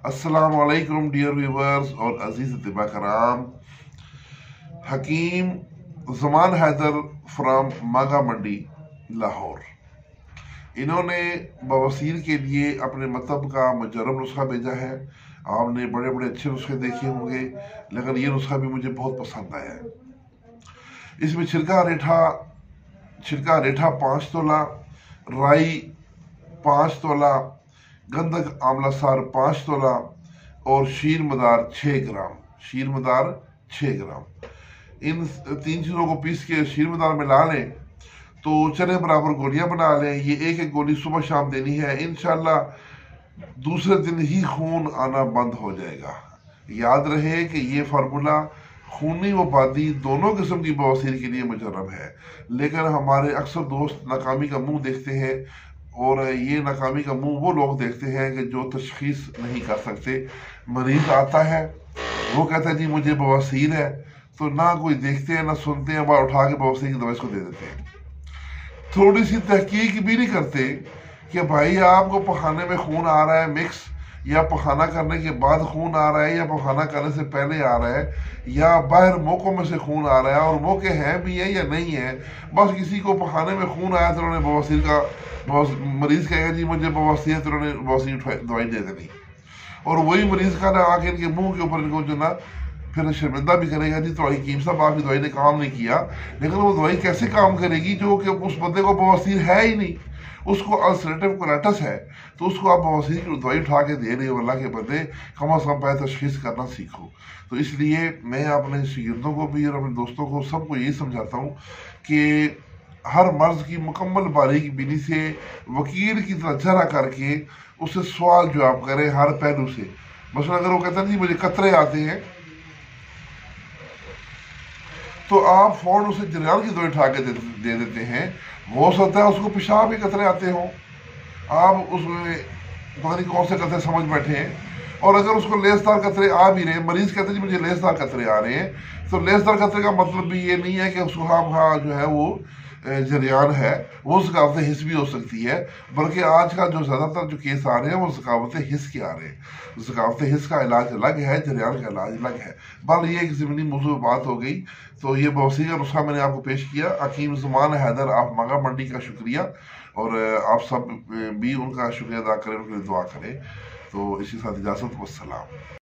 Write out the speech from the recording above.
अस्सलाम वालेकुम dear viewers और अजीज तिबा कराम। हकीम ज़मान हैदर फ्राम मागा मंडी लाहौर, इन्होंने बवासीर के लिए अपने मतलब का मुजर्रब नुस्खा भेजा है। आपने बड़े बड़े अच्छे नुस्खे देखे होंगे, लेकिन ये नुस्खा भी मुझे बहुत पसंद आया है। इसमें छिलका रेठा 5 तोला, राई 5 तोला, गंधक आंवला सार 5 तोला और शीर मदार 6 ग्राम। इन 3 चीज़ों को पीस के शीर मदार में ला लें तो चने बराबर गोलियां बना लें। ये एक एक गोली सुबह शाम देनी है। इंशाल्लाह दूसरे दिन ही खून आना बंद हो जाएगा। याद रहे कि ये फार्मूला खूनी व बादी दोनों किस्म की बवासीर के लिए मुजर्रब है, लेकिन हमारे अक्सर दोस्त नाकामी का मुंह देखते हैं, और ये नाकामी का मुंह वो लोग देखते हैं कि जो तशखीस नहीं कर सकते। मरीज आता है, वो कहता है जी मुझे बवासीर है, तो ना कोई देखते हैं ना सुनते हैं, बार उठा के बवासीर की दवाई को दे देते हैं। थोड़ी सी तहकीक भी नहीं करते कि भाई आपको पखाने में खून आ रहा है मिक्स, या पखाना करने के बाद खून आ रहा है, या पखाना करने से पहले आ रहा है, या बाहर मौकों में से खून आ रहा है, और मौके हैं भी है या नहीं है। बस किसी को पखाने में खून आया तो उन्होंने बवासीर का, मरीज कहेगा जी मुझे बवासीर है, तो उन्होंने बवासीर दवाई दे देनी, और वही मरीज का ना आके इनके मुंह के ऊपर इनको जो ना फिर शर्मिंदा भी करेगा जी तो हकीम साहब आपकी दवाई ने काम नहीं किया। लेकिन वो दवाई कैसे काम करेगी जो कि उस बंदे को बवासीर है ही नहीं, उसको अल्सरेटिव कोलाइटिस है, तो उसको आप बवासीर की दवाई उठा के दे रहे हो। अल्लाह के बंदे, कम अज़ कम पहले तशखीस करना सीखो। तो इसलिए मैं अपने शागिर्दों को भी और अपने दोस्तों को सबको यही समझाता हूँ कि हर मर्ज की मुकम्मल बारीक बीनी से वकील की तरह जरा करके उससे सवाल जवाब करें हर पहलू से। मसलन अगर वो कहता नहीं मुझे कतरे आते हैं, तो आप फौरन उसे जरियान की दवाई उठा के दे देते हैं। हो सकता है उसको पेशाब के कतरे आते हों, आप उसमें पता नहीं कौन से कतरे समझ बैठे हैं, और अगर उसको लेसदार कतरे आ भी रहे हैं, मरीज कहते हैं जी मुझे लेसदार कतरे आ रहे हैं, तो लेसदार कतरे का मतलब भी ये नहीं है कि उसको हाँ जो है वो जरियान है, वो ज़कावत हिस भी हो सकती है। बल्कि आज का जो ज़्यादातर जो केस आ रहे हैं वो ज़कावत हिस के आ रहे हैं। ज़कावत हिस का इलाज अलग है, जरियान का इलाज अलग है। बल ये एक ज़मीनी मौजूद बात हो गई। तो ये बवासीर का नुस्खा मैंने आपको पेश किया। हकीम ज़मान हैदर आप मागा मंडी का शुक्रिया, और आप सब भी उनका शुक्रिया अदा करें, उनके लिए दुआ करें। तो इसी साथ इजाज़त, वस्सलाम।